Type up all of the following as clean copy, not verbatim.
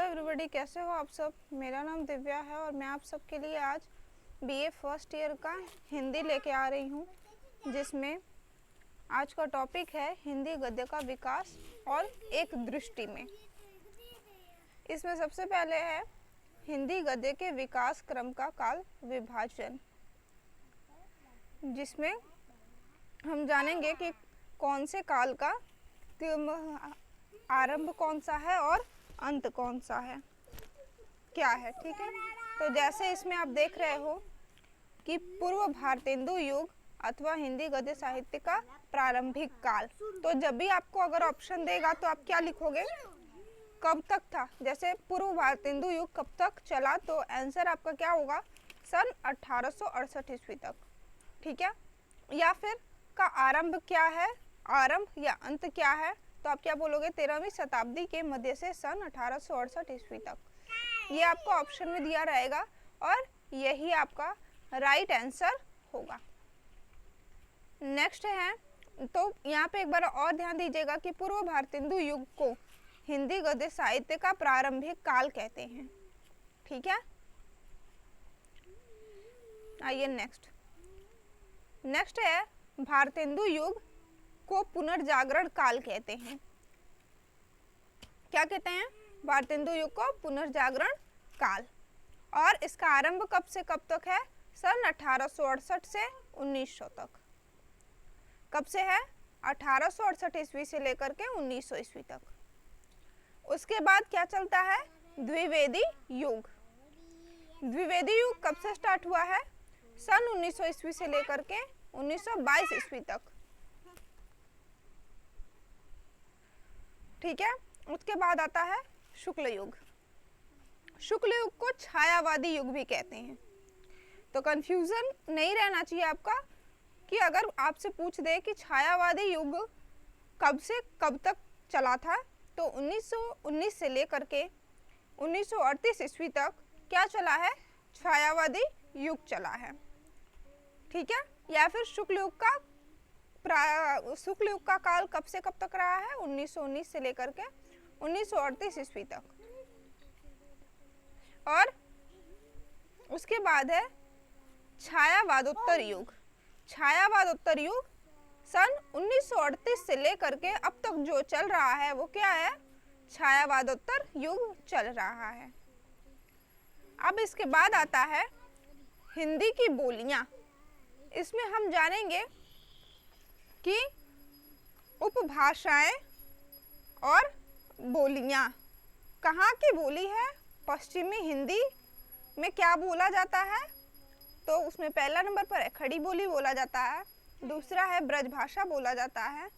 Everybody, कैसे हो आप सब। मेरा नाम दिव्या है और मैं आप सब के लिए आज बीए फर्स्ट ईयर का हिंदी लेके आ रही हूँ, जिसमें आज का टॉपिक है हिंदी गद्य का विकास और एक दृष्टि में। इसमें सबसे पहले है हिंदी गद्य के विकास क्रम का काल विभाजन, जिसमें हम जानेंगे कि कौन से काल का आरंभ कौन सा है और अंत कौन सा है, क्या है। ठीक है, तो जैसे इसमें आप देख रहे हो कि पूर्व भारतेंदु युग अथवा हिंदी गद्य साहित्य का प्रारंभिक काल। तो जब भी आपको अगर ऑप्शन देगा तो आप क्या लिखोगे, कब तक था। जैसे पूर्व भारतेंदु युग कब तक चला, तो आंसर आपका क्या होगा, सन 1868 ईस्वी तक। ठीक है, या फिर का आरंभ क्या है, आरंभ या अंत क्या है, तो आप क्या बोलोगे, 13वीं शताब्दी के मध्य से सन 1868 ईस्वी तक। ये आपको ऑप्शन में दिया रहेगा और यही आपका राइट आंसर होगा। नेक्स्ट है, तो यहाँ पे एक बार और ध्यान दीजिएगा कि पूर्व भारतेंदु युग को हिंदी गद्य साहित्य का प्रारंभिक काल कहते हैं। ठीक है, आइए नेक्स्ट है भारतेंदु युग को पुनर्जागरण काल कहते हैं। क्या कहते हैं, भारतेंदु युग को पुनर्जागरण काल। और इसका आरंभ कब से कब तक है, सन 1868 से 1900 तक। कब से है, 1868 ईस्वी से लेकर के 1900 ईस्वी तक। उसके बाद क्या चलता है, द्विवेदी युग। द्विवेदी युग कब से स्टार्ट हुआ है, सन 1900 ईस्वी से लेकर के 1922 ईस्वी तक। ठीक है, उसके बाद आता है शुक्ल युग। शुक्ल युग को छायावादी युग भी कहते हैं। तो कंफ्यूजन नहीं रहना चाहिए आपका कि अगर आपसे पूछ दे कि छायावादी युग कब से कब तक चला था, तो 1919 से लेकर के 1938 ईस्वी तक क्या चला है, छायावादी युग चला है। ठीक है, या फिर शुक्ल युग का काल कब से कब तक रहा है, 1919 से लेकर के 1938 ईस्वी तक। और उसके बाद है छायावादोत्तर युग। छायावादोत्तर युग सन 1938 से लेकर के अब तक जो चल रहा है वो क्या है, छायावादोत्तर युग चल रहा है। अब इसके बाद आता है हिंदी की बोलियां। इसमें हम जानेंगे कि उपभाषाएं और बोलियां कहाँ की बोली है। पश्चिमी हिंदी में क्या बोला जाता है, तो उसमें पहला नंबर पर है खड़ी बोली बोला जाता है, दूसरा है ब्रजभाषा बोला जाता है,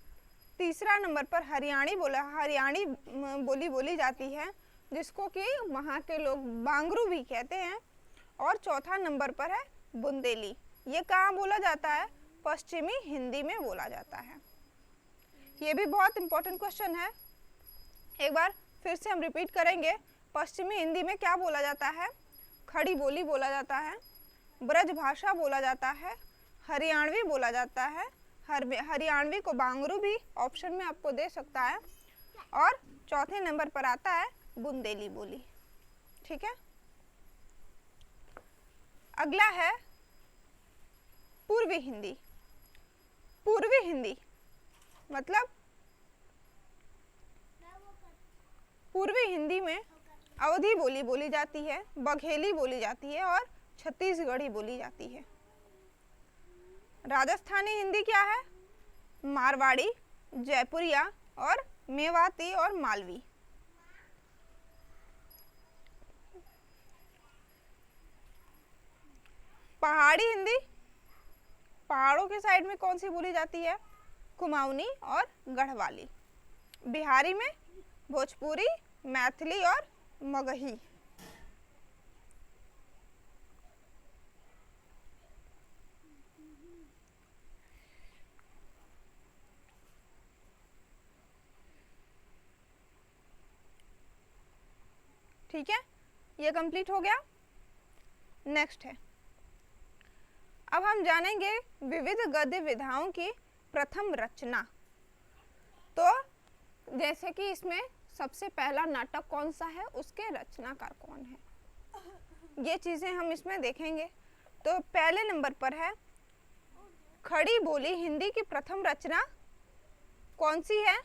तीसरा नंबर पर हरियाणी बोली बोली जाती है, जिसको कि वहाँ के लोग बांगरू भी कहते हैं, और चौथा नंबर पर है बुंदेली। ये कहाँ बोला जाता है, पश्चिमी हिंदी में बोला जाता है। ये भी बहुत इंपॉर्टेंट क्वेश्चन है, एक बार फिर से हम रिपीट करेंगे। पश्चिमी हिंदी में क्या बोला जाता है, खड़ी बोली बोला जाता है, ब्रजभाषा बोला जाता है, हरियाणवी बोला जाता है, हरियाणवी को बांगरू भी ऑप्शन में आपको दे सकता है, और चौथे नंबर पर आता है बुंदेली बोली। ठीक है, अगला है पूर्वी हिंदी। पूर्वी हिंदी मतलब पूर्वी हिंदी में अवधी बोली बोली जाती है, बघेली बोली जाती है और छत्तीसगढ़ी बोली जाती है। राजस्थानी हिंदी क्या है, मारवाड़ी, जयपुरिया और मेवाती और मालवी। पहाड़ी हिंदी, पहाड़ों के साइड में कौन सी बोली जाती है, कुमाऊनी और गढ़वाली। बिहारी में भोजपुरी, मैथिली और मगही। ठीक है, ये कंप्लीट हो गया। नेक्स्ट है, अब हम जानेंगे विविध गद्य विधाओं की प्रथम रचना। तो जैसे कि इसमें सबसे पहला नाटक कौन सा है, उसके रचनाकार कौन है, ये चीजें हम इसमें देखेंगे। तो पहले नंबर पर है खड़ी बोली हिंदी की प्रथम रचना कौन सी है?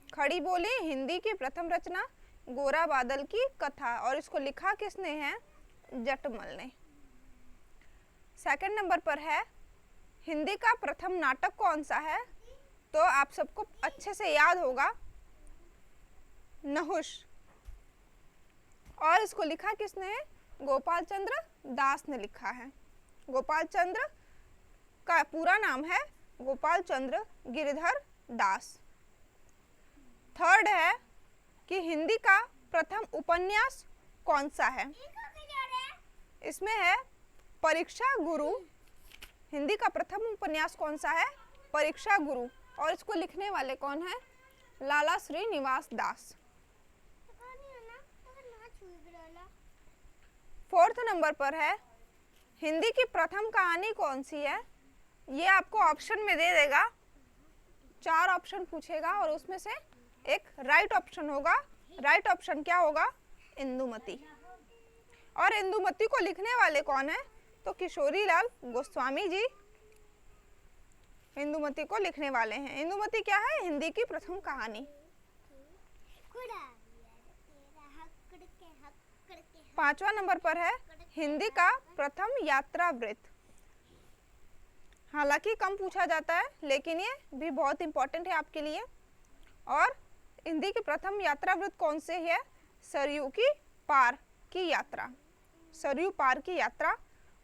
खड़ी बोली हिंदी की प्रथम रचना गोरा बादल की कथा, और इसको लिखा किसने है? जटमल ने। सेकंड नंबर पर है हिंदी का प्रथम नाटक कौन सा है? तो आप सबको अच्छे से याद होगा, नहुष, और इसको लिखा किसने है? गोपाल चंद्र दास ने लिखा है। गोपाल चंद्र का पूरा नाम है गोपाल चंद्र गिरधर दास। थर्ड है कि हिंदी का प्रथम उपन्यास कौन सा है? इसमें है परीक्षा गुरु। हिंदी का प्रथम उपन्यास कौन सा है? परीक्षा गुरु, और इसको लिखने वाले कौन है? लाला श्रीनिवास दास। फोर्थ नंबर पर है हिंदी की प्रथम कहानी कौन सी है? ये आपको ऑप्शन में दे देगा, 4 ऑप्शन पूछेगा और उसमें से एक राइट ऑप्शन होगा। राइट ऑप्शन क्या होगा? इंदुमती। और इंदुमती को लिखने वाले कौन है? तो किशोरी लाल गोस्वामी जी इंदुमती को लिखने वाले हैं। इंदुमती क्या है? हिंदी की प्रथम कहानी। 5वां नंबर पर है हिंदी का प्रथम यात्रा वृत्त। हालांकि कम पूछा जाता है, लेकिन ये भी बहुत इंपॉर्टेंट है आपके लिए। और हिंदी की प्रथम यात्रा वृत्त कौन से है? सरयू की पार की यात्रा। सरयू पार की यात्रा,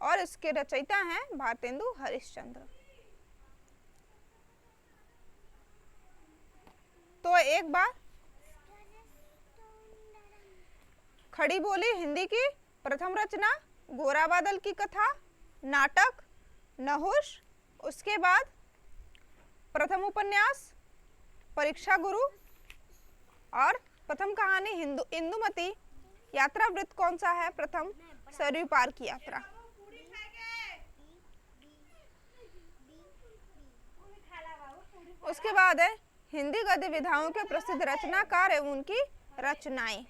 और इसके रचयिता हैं भारतेंदु हरिश्चंद्र। तो एक बार खड़ी बोली हिंदी की प्रथम रचना गोरा बादल की कथा, नाटक नहुष, उसके बाद प्रथम उपन्यास परीक्षा गुरु, और प्रथम कहानी इंदुमती। यात्रा वृत्त कौन सा है? प्रथम सरयू पार की यात्रा। उसके बाद है हिंदी गद्य विधाओं के प्रसिद्ध रचनाकार एवं उनकी रचनाएं।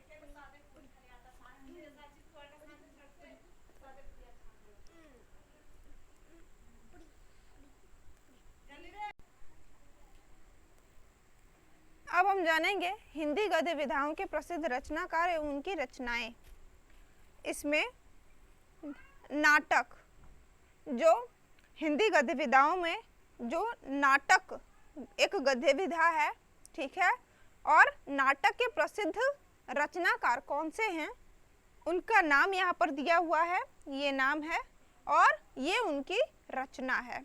अब हम जानेंगे हिंदी गद्य विधाओं के प्रसिद्ध रचनाकार एवं उनकी रचनाएं। इसमें नाटक, जो हिंदी गद्य विधाओं में जो नाटक एक गद्य विधा है, ठीक है, और नाटक के प्रसिद्ध रचनाकार कौन से हैं, उनका नाम यहाँ पर दिया हुआ है, ये नाम है और ये उनकी रचना है।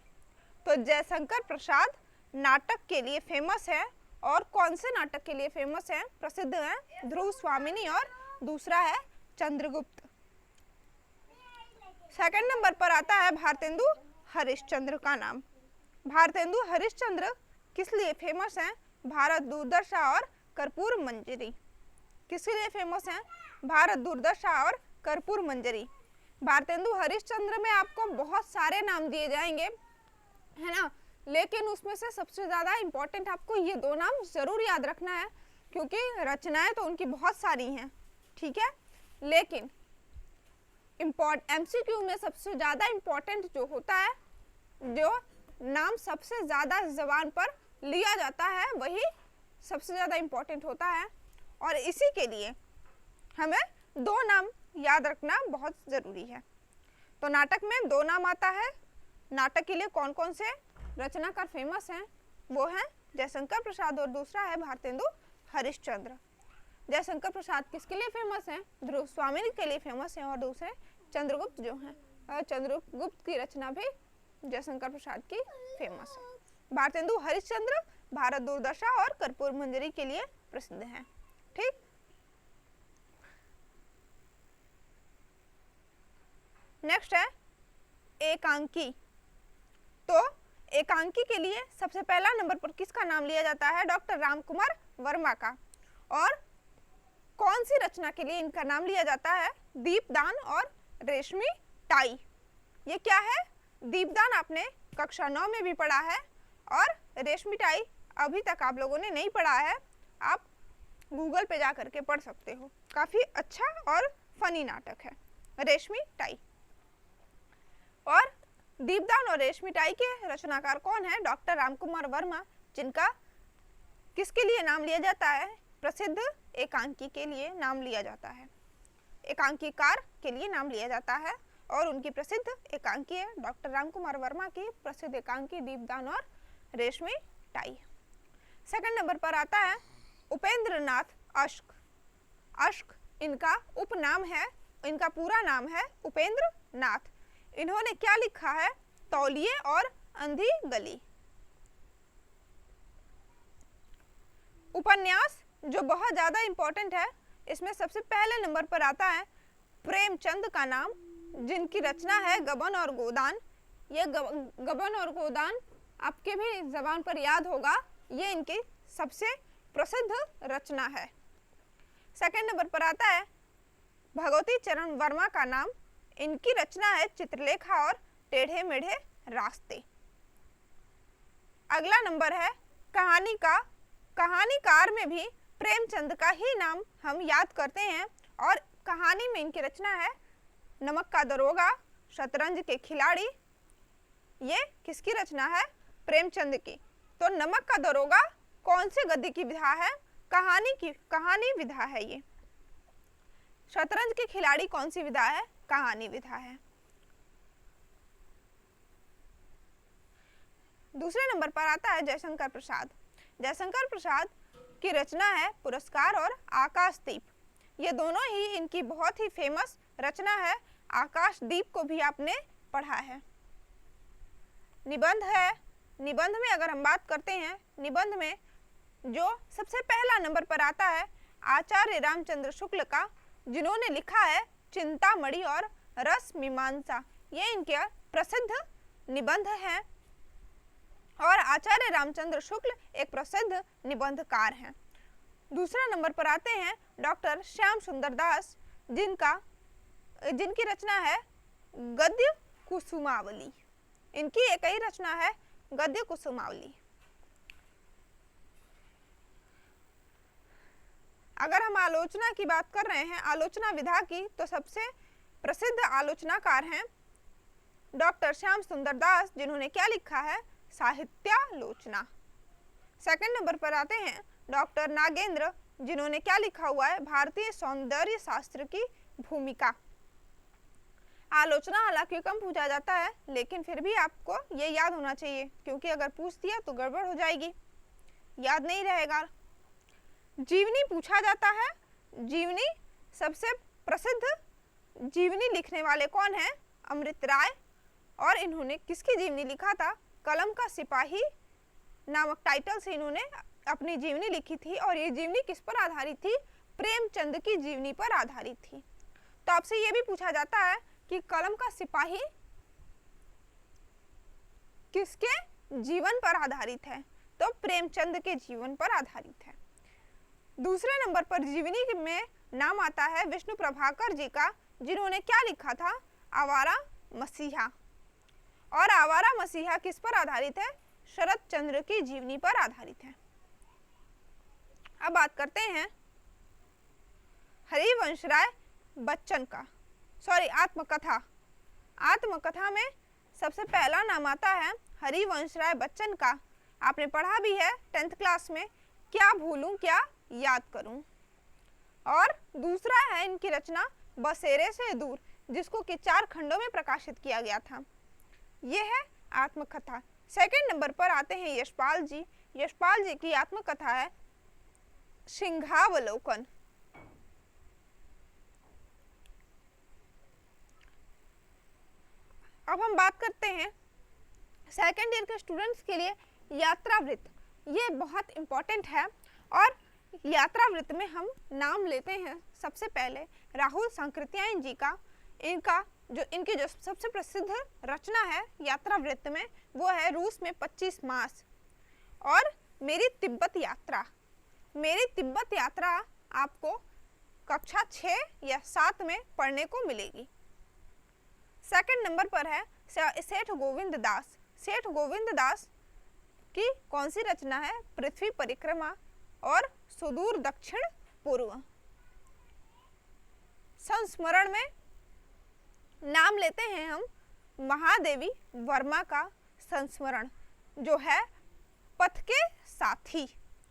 तो जयशंकर प्रसाद नाटक के लिए फेमस है, और कौन से नाटक के लिए फेमस है? प्रसिद्ध हैं ध्रुव स्वामिनी, और दूसरा है चंद्रगुप्त। सेकंड नंबर पर आता है भारतेंदु हरिश्चंद्र का नाम। भारतेंदु हरिश्चंद्र किस लिए फेमस हैं? भारत दुर्दशा और कर्पूर मंजरी। किसके लिए फेमस हैं? भारत दुर्दशा और कर्पूर मंजरी। भारतेंदु हरिश्चंद्र में आपको बहुत सारे नाम दिए जाएंगे, है ना, लेकिन उसमें से सबसे ज्यादा इंपॉर्टेंट आपको ये 2 नाम जरूर याद रखना है, क्योंकि रचनाएं तो उनकी बहुत सारी हैं, ठीक है, लेकिन एमसीक्यू में सबसे ज्यादा इंपॉर्टेंट जो होता है, जो नाम सबसे ज्यादा जबान पर लिया जाता है, वही सबसे ज्यादा इंपॉर्टेंट होता है। और इसी के लिए हमें 2 नाम याद रखना बहुत जरूरी है। तो नाटक में 2 नाम आता है। नाटक के लिए कौन कौन से रचनाकार फेमस हैं? वो हैं जयशंकर प्रसाद और दूसरा है भारतेंदु हरिश्चंद्र। जयशंकर प्रसाद किसके लिए फेमस हैं? ध्रुव स्वामिनी के लिए फेमस हैं, और दूसरे चंद्रगुप्त जो हैं, चंद्रगुप्त की रचना भी जयशंकर प्रसाद की फेमस है। भारतेंदु हरिश्चंद्र भारत दुर्दशा और कर्पूर मंजरी के लिए प्रसिद्ध हैं, ठीक। नेक्स्ट है एकांकी। तो एकांकी के लिए सबसे पहला नंबर पर किसका नाम लिया जाता है? डॉक्टर रामकुमार वर्मा का। और कौन सी रचना के लिए इनका नाम लिया जाता है? दीपदान और रेशमी टाई। ये क्या है? दीपदान आपने कक्षा 9 में भी पढ़ा है, और रेशमी टाई अभी तक आप लोगों ने नहीं पढ़ा है, आप गूगल पे जा करके पढ़ सकते हो, काफ़ी अच्छा और फनी नाटक है रेशमी टाई। और दीपदान और रेशमी टाई के रचनाकार कौन है? डॉक्टर रामकुमार वर्मा, जिनका किसके लिए नाम लिया जाता है? प्रसिद्ध एकांकी के लिए नाम लिया जाता है, एकांकीकार के लिए नाम लिया जाता है। और उनकी प्रसिद्ध एकांकी है डॉक्टर रामकुमार वर्मा की प्रसिद्ध एकांकी दीपदान और रेशमी टाई। सेकंड नंबर पर आता है उपेंद्र नाथ अश्क। अश्क इनका उपनाम है, इनका पूरा नाम है उपेंद्र नाथ। इन्होंने क्या लिखा है? तौलिए और अंधी गली। उपन्यास जो बहुत ज्यादा इंपॉर्टेंट है, इसमें सबसे पहले नंबर पर आता है प्रेमचंद का नाम, जिनकी रचना है गबन और गोदान। ये गबन और गोदान आपके भी जबान पर याद होगा, ये इनकी सबसे प्रसिद्ध रचना है। सेकंड नंबर पर आता है भगवती चरण वर्मा का नाम, इनकी रचना है चित्रलेखा और टेढ़े मेढ़े रास्ते। अगला नंबर है कहानीकार में भी प्रेमचंद का ही नाम हम याद करते हैं, और कहानी में इनकी रचना है नमक का दरोगा, शतरंज के खिलाड़ी। ये किसकी रचना है? प्रेमचंद की। तो नमक का दरोगा कौन से गद्य की विधा है? कहानी विधा है ये। शतरंज के खिलाड़ी कौन सी विधा है? कहानी विधा है। दूसरे नंबर पर आता है जयशंकर प्रसाद। जयशंकर प्रसाद की रचना है पुरस्कार और आकाशदीप। ये दोनों ही इनकी बहुत ही फेमस रचना है। आकाशदीप को भी आपने पढ़ा है। निबंध है, निबंध में अगर हम बात करते हैं, निबंध में जो सबसे पहला नंबर पर आता है आचार्य रामचंद्र शुक्ल का, जिन्होंने लिखा है चिंतामणि और रस मीमांसा। ये इनके प्रसिद्ध निबंध हैं, और आचार्य रामचंद्र शुक्ल एक प्रसिद्ध निबंधकार हैं। दूसरा नंबर पर आते हैं डॉक्टर श्याम सुंदर दास, जिनकी रचना है गद्य कुसुमावली। इनकी एक ही रचना है गद्य कुसुमावली। अगर हम आलोचना की बात कर रहे हैं, आलोचना विधा की, तो सबसे प्रसिद्ध आलोचनाकार हैं डॉक्टर श्याम सुंदर दास, जिन्होंने क्या लिखा है? साहित्यालोचना। सेकंड नंबर पर आते हैं डॉक्टर नागेंद्र, जिन्होंने क्या लिखा हुआ है? भारतीय सौंदर्य शास्त्र की भूमिका। आलोचना हालांकि कम पूछा जाता है, लेकिन फिर भी आपको ये याद होना चाहिए, क्योंकि अगर पूछ दिया तो गड़बड़ हो जाएगी, याद नहीं रहेगा। जीवनी पूछा जाता है। जीवनी सबसे प्रसिद्ध जीवनी लिखने वाले कौन है? अमृत राय। और इन्होंने किसकी जीवनी लिखा था? कलम का सिपाही नामक टाइटल से इन्होंने अपनी जीवनी लिखी थी, और ये जीवनी किस पर आधारित थी? प्रेमचंद की जीवनी पर आधारित थी। तो आपसे ये भी पूछा जाता है कि कलम का सिपाही किसके जीवन पर आधारित है? तो प्रेमचंद के जीवन पर आधारित है। दूसरे नंबर पर जीवनी में नाम आता है विष्णु प्रभाकर जी का, जिन्होंने क्या लिखा था? आवारा मसीहा। और आवारा मसीहा किस पर आधारित है? शरद चंद्र की जीवनी पर आधारित है। अब बात करते हैं हरिवंश राय बच्चन का, आत्मकथा। आत्मकथा में सबसे पहला नाम आता है हरिवंश राय बच्चन का। आपने पढ़ा भी है 10th क्लास में, क्या भूलूं क्या याद करूं। और दूसरा है इनकी रचना बसेरे से दूर, जिसको कि 4 खंडों में प्रकाशित किया गया था। ये है आत्मकथा। सेकंड नंबर पर आते हैं यशपाल जी। यशपाल जी की आत्मकथा है सिंहावलोकन। अब हम बात करते हैं सेकंड ईयर के स्टूडेंट्स के लिए यात्रावृत्त। ये बहुत इंपॉर्टेंट है, और यात्रावृत्त में हम नाम लेते हैं सबसे पहले राहुल सांकृत्यायन जी का। इनकी जो सबसे प्रसिद्ध रचना है यात्रावृत्त में, वो है रूस में 25 मास और मेरी तिब्बत यात्रा। मेरी तिब्बत यात्रा आपको कक्षा 6 या 7 में पढ़ने को मिलेगी। सेकंड नंबर पर है सेठ गोविंद दास। सेठ गोविंद दास की कौन सी रचना है? पृथ्वी परिक्रमा और सुदूर दक्षिण पूर्व। संस्मरण में नाम लेते हैं हम महादेवी वर्मा का संस्मरण, जो है पथ के साथी।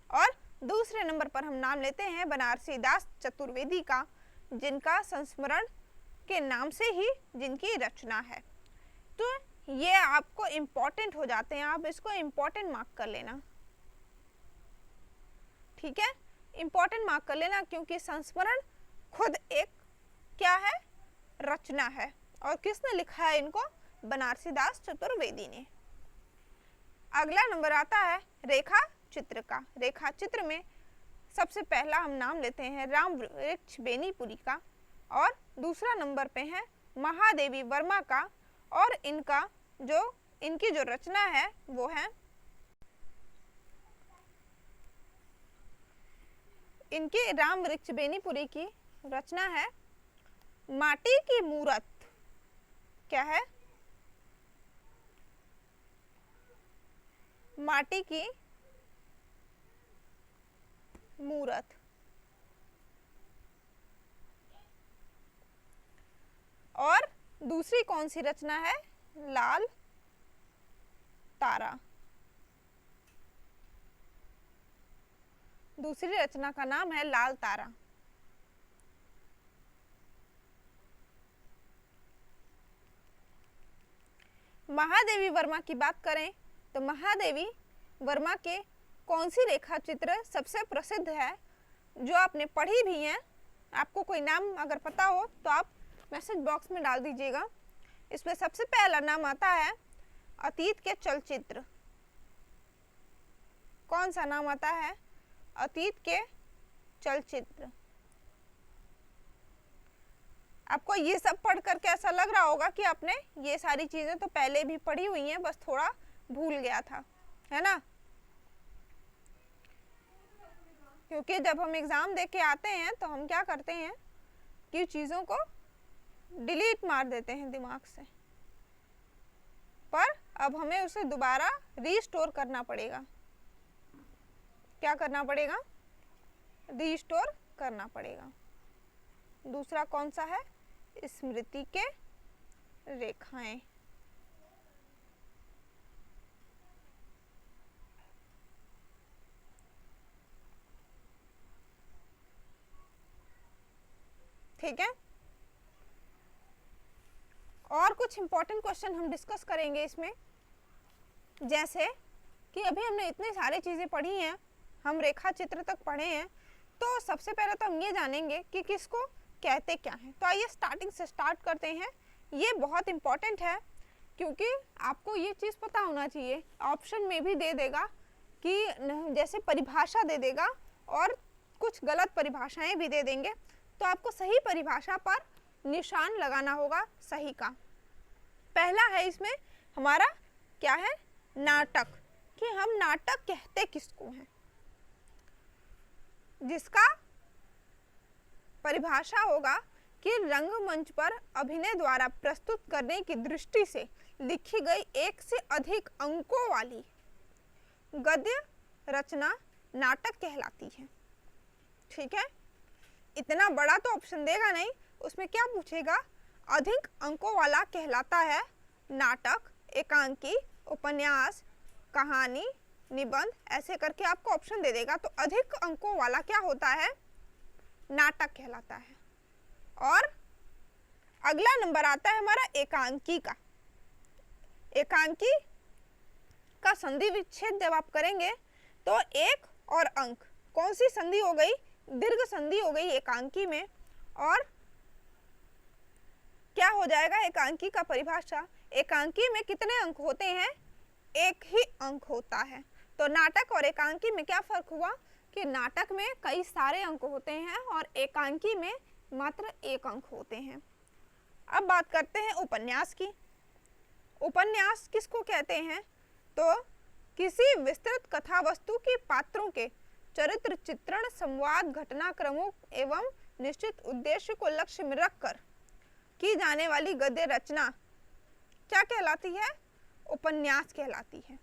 और दूसरे नंबर पर हम नाम लेते हैं बनारसी दास चतुर्वेदी का, जिनका संस्मरण के नाम से ही जिनकी रचना है। तो ये आपको इम्पोर्टेंट हो जाते हैं, आप इसको इम्पोर्टेंट मार्क कर लेना, ठीक है, इम्पोर्टेंट मार्क कर लेना, क्योंकि संस्मरण खुद एक क्या है, रचना है। और किसने लिखा है इनको? बनारसी दास चतुर्वेदी ने। अगला नंबर आता है रेखा चित्र का। रेखा चित्र में सबसे पहला हम नाम लेते हैं राम वृक्ष बेनीपुरी का, और दूसरा नंबर पे है महादेवी वर्मा का, और इनकी जो रचना है वो है, इनके राम वृक्ष बेनीपुरी की रचना है माटी की मूरत। क्या है? माटी की मूरत। और दूसरी कौन सी रचना है? लाल तारा। दूसरी रचना का नाम है लाल तारा। महादेवी वर्मा की बात करें तो महादेवी वर्मा के कौन सी रेखा चित्र सबसे प्रसिद्ध है, जो आपने पढ़ी भी है? आपको कोई नाम अगर पता हो तो आप मैसेज बॉक्स में डाल दीजिएगा। इसमें सबसे पहला नाम आता है अतीत के चलचित्र। कौन सा नाम आता है? अतीत के चलचित्र। आपको ये सब पढ़ करके ऐसा लग रहा होगा कि आपने ये सारी चीजें तो पहले भी पढ़ी हुई हैं, बस थोड़ा भूल गया था, है ना? क्योंकि जब हम एग्जाम दे के आते हैं तो हम क्या करते हैं कि चीजों को डिलीट मार देते हैं दिमाग से, पर अब हमें उसे दोबारा रीस्टोर करना पड़ेगा। क्या करना पड़ेगा? रीस्टोर करना पड़ेगा। दूसरा कौन सा है? स्मृति के रेखाएं। ठीक है, और कुछ इंपॉर्टेंट क्वेश्चन हम डिस्कस करेंगे इसमें, जैसे कि अभी हमने इतनी सारी चीजें पढ़ी हैं, हम रेखा चित्र तक पढ़े हैं, तो सबसे पहले तो हम ये जानेंगे कि किसको कहते क्या हैं। तो आइए स्टार्टिंग से स्टार्ट करते हैं। ये बहुत इंपॉर्टेंट है, क्योंकि आपको ये चीज़ पता होना चाहिए। ऑप्शन में भी दे देगा कि जैसे परिभाषा दे देगा, और कुछ गलत परिभाषाएं भी दे देंगे, तो आपको सही परिभाषा पर निशान लगाना होगा सही का। पहला है इसमें हमारा क्या है? नाटक, कि हम नाटक कहते किसको हैं, जिसका परिभाषा होगा कि रंगमंच पर अभिनय द्वारा प्रस्तुत करने की दृष्टि से लिखी गई एक से अधिक अंकों वाली गद्य रचना नाटक कहलाती है। ठीक है, इतना बड़ा तो ऑप्शन देगा नहीं, उसमें क्या पूछेगा? अधिक अंकों वाला कहलाता है नाटक, एकांकी, उपन्यास, कहानी, निबंध, ऐसे करके आपको ऑप्शन दे देगा। तो अधिक अंकों वाला क्या होता है? नाटक कहलाता है। और अगला नंबर आता है हमारा एकांकी का। एकांकी का संधि विच्छेद जब आप करेंगे तो एक और अंक, कौन सी संधि हो गई? दीर्घ संधि हो गई एकांकी में। और क्या हो जाएगा एकांकी का परिभाषा? एकांकी में कितने अंक होते हैं? एक ही अंक होता है। तो नाटक और एकांकी में क्या फर्क हुआ कि नाटक में कई सारे अंक होते हैं और एकांकी में मात्र एक अंक होते हैं। अब बात करते हैं उपन्यास की। उपन्यास किसको कहते हैं? तो किसी विस्तृत कथा वस्तु के पात्रों के चरित्र चित्रण, संवाद, घटनाक्रमों एवं निश्चित उद्देश्य को लक्ष्य में रखकर की जाने वाली गद्य रचना क्या कहलाती है? उपन्यास कहलाती है।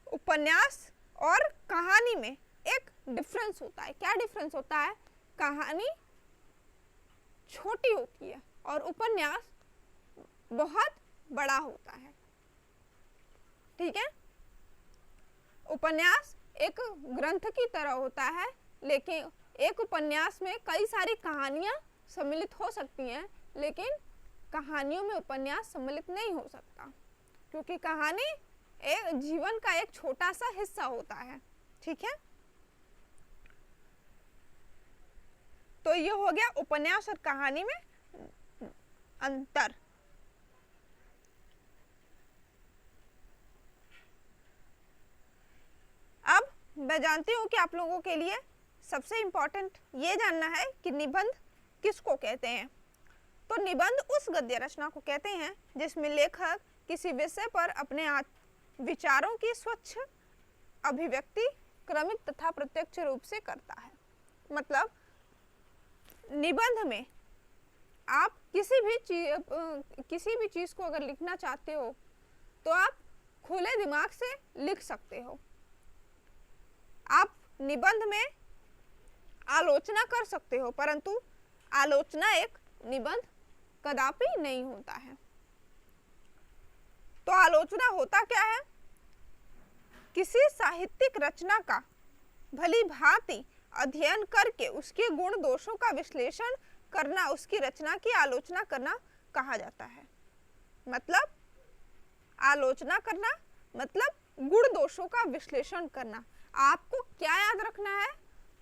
उपन्यास और कहानी में एक डिफरेंस होता है। क्या डिफरेंस होता है? कहानी छोटी होती है और उपन्यास बहुत बड़ा होता है। ठीक है, उपन्यास एक ग्रंथ की तरह होता है, लेकिन एक उपन्यास में कई सारी कहानियां सम्मिलित हो सकती हैं, लेकिन कहानियों में उपन्यास सम्मिलित नहीं हो सकता, क्योंकि कहानी एक जीवन का एक छोटा सा हिस्सा होता है। ठीक है, तो ये हो गया उपन्यास और कहानी में अंतर। अब मैं जानती हूँ कि आप लोगों के लिए सबसे इम्पोर्टेंट ये जानना है कि निबंध किसको कहते हैं। तो निबंध उस गद्य रचना को कहते हैं जिसमें लेखक किसी विषय पर अपने विचारों की स्वच्छ अभिव्यक्ति क्रमिक तथा प्रत्यक्ष रूप से करता है। मतलब निबंध में आप किसी भी चीज को अगर लिखना चाहते हो तो आप खुले दिमाग से लिख सकते हो। आप निबंध में आलोचना कर सकते हो, परंतु आलोचना एक निबंध कदापि नहीं होता है। तो आलोचना होता क्या है? किसी साहित्यिक रचना का भली भांति अध्ययन करके उसके गुण दोषों का विश्लेषण करना, उसकी रचना की आलोचना करना कहा जाता है। मतलब आलोचना करना मतलब गुण दोषों का विश्लेषण करना। आपको क्या याद रखना है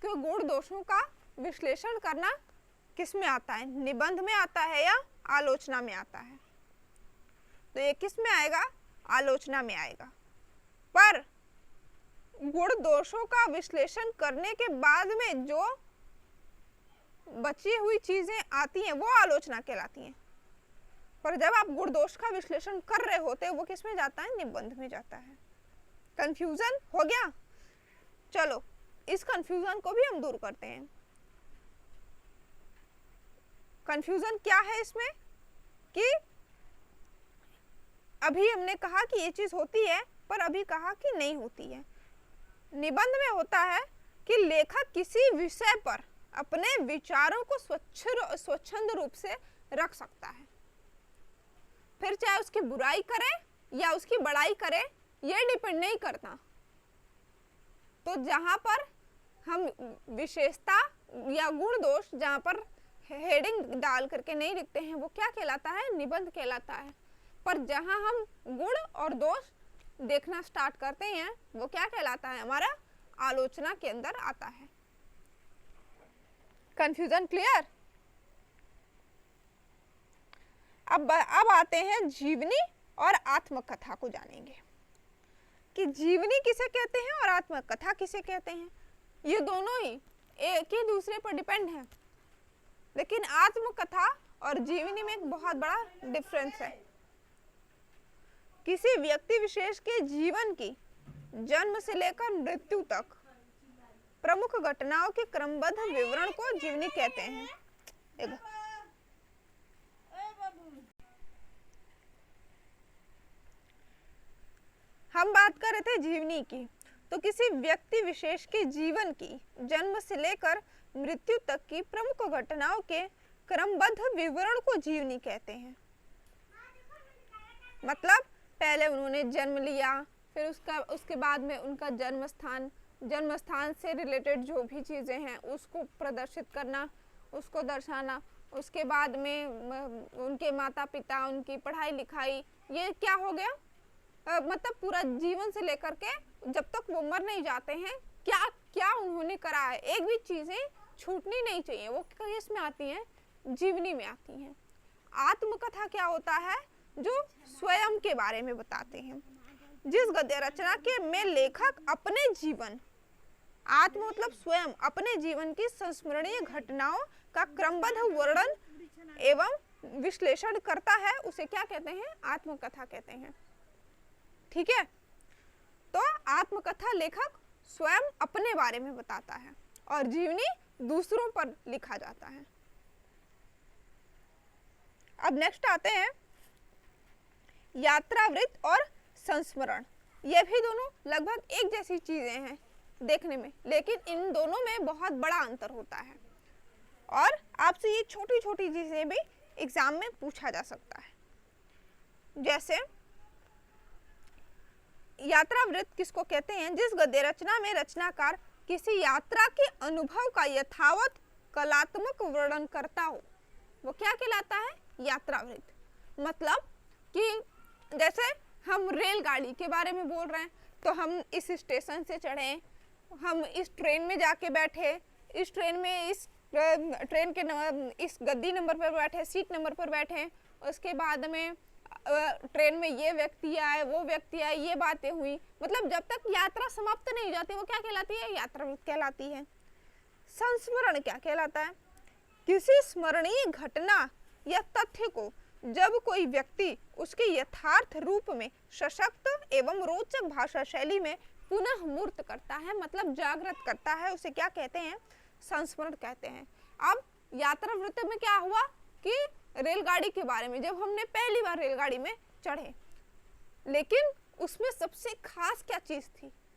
कि गुण दोषों का विश्लेषण करना किस में आता है? निबंध में आता है या आलोचना में आता है? तो ये किस में आएगा? आलोचना में आएगा। पर गुण दोषों का विश्लेषण करने के बाद में जो बची हुई चीजें आती हैं वो आलोचना कहलाती हैं। पर जब आप गुण दोष का विश्लेषण कर रहे होते हैं वो किस में जाता है? निबंध में जाता है। कंफ्यूजन हो गया? चलो इस कंफ्यूजन को भी हम दूर करते हैं। कंफ्यूजन क्या है इसमें कि अभी हमने कहा कि ये चीज होती है, पर अभी कहा कि नहीं होती है। निबंध में होता है कि लेखक किसी विषय पर अपने विचारों को स्वच्छंद रूप से रख सकता है, फिर चाहे उसकी बुराई करे या उसकी बड़ाई करे ये डिपेंड नहीं करता। तो जहां पर हम विशेषता या गुण दोष जहां पर हेडिंग डाल करके नहीं लिखते हैं वो क्या कहलाता है? निबंध कहलाता है। पर जहां हम गुण और दोष देखना स्टार्ट करते हैं वो क्या कहलाता है? हमारा आलोचना के अंदर आता है। Confusion clear? अब आते हैं जीवनी और आत्मकथा को जानेंगे कि जीवनी किसे कहते हैं और आत्मकथा किसे कहते हैं। ये दोनों ही एक ही दूसरे पर डिपेंड है, लेकिन आत्मकथा और जीवनी में एक बहुत बड़ा डिफरेंस है। किसी व्यक्ति विशेष के जीवन की जन्म से लेकर मृत्यु तक प्रमुख घटनाओं के क्रमबद्ध विवरण को जीवनी कहते हैं। हम बात कर रहे थे जीवनी की, तो किसी व्यक्ति विशेष के जीवन की जन्म से लेकर मृत्यु तक की प्रमुख घटनाओं के क्रमबद्ध विवरण को जीवनी कहते हैं। मतलब पहले उन्होंने जन्म लिया, फिर उसके बाद में उनका जन्म स्थान से रिलेटेड जो भी चीज़ें हैं उसको प्रदर्शित करना, उसको दर्शाना। उसके बाद में उनके माता पिता, उनकी पढ़ाई लिखाई, ये क्या हो गया? मतलब पूरा जीवन से लेकर के जब तक वो मर नहीं जाते हैं क्या क्या उन्होंने करा है, एक भी चीज़ें छूटनी नहीं चाहिए। वो किस में आती हैं? जीवनी में आती हैं। आत्मकथा क्या होता है? जो स्वयं के बारे में बताते हैं। जिस गद्य रचना के में लेखक अपने जीवन, आत्म मतलब स्वयं, अपने जीवन की संस्मरणीय घटनाओं का क्रमबद्ध वर्णन एवं विश्लेषण करता है, उसे क्या कहते हैं? आत्मकथा कहते हैं। ठीक है, तो आत्मकथा लेखक स्वयं अपने बारे में बताता है और जीवनी दूसरों पर लिखा जाता है। अब नेक्स्ट आते हैं यात्रावृत्त और संस्मरण। ये भी दोनों लगभग एक जैसी चीजें हैं देखने में, लेकिन इन दोनों में बहुत बड़ा अंतर होता है। और आपसे ये छोटी छोटी चीजें भी एग्जाम में पूछा जा सकता है। जैसे यात्रा वृत्त किसको कहते हैं? जिस गद्य रचना में रचनाकार किसी यात्रा के अनुभव का यथावत कलात्मक वर्णन करता हो, वो क्या कहलाता है? यात्रा वृत्त। मतलब कि जैसे हम रेलगाड़ी के बारे में बोल रहे हैं, तो हम इस स्टेशन से चढ़े, हम इस ट्रेन में जाके बैठे, इस ट्रेन में इस ट्रेन के इस गद्दी नंबर पर बैठे, सीट नंबर पर बैठे, उसके बाद में ट्रेन में ये व्यक्ति आए, वो व्यक्ति आए, ये बातें हुई। मतलब जब तक यात्रा समाप्त नहीं हो जाती वो क्या कहलाती है? यात्रा वृत्त कहलाती है। संस्मरण क्या कहलाता है? किसी स्मरणीय घटना या तथ्य को जब कोई व्यक्ति उसके यथार्थ रूप में सशक्त एवं रोचक भाषा शैली में पुनः मूर्त करता है, मतलब जागृत करता है, उसे क्या कहते हैं? संस्मरण कहते हैं। अब यात्रा वृत्त में क्या हुआ कि रेलगाड़ी के बारे में, जब हमने पहली बार रेलगाड़ी में चढ़े, लेकिन उसमें सबसे खास क्या चीज थी?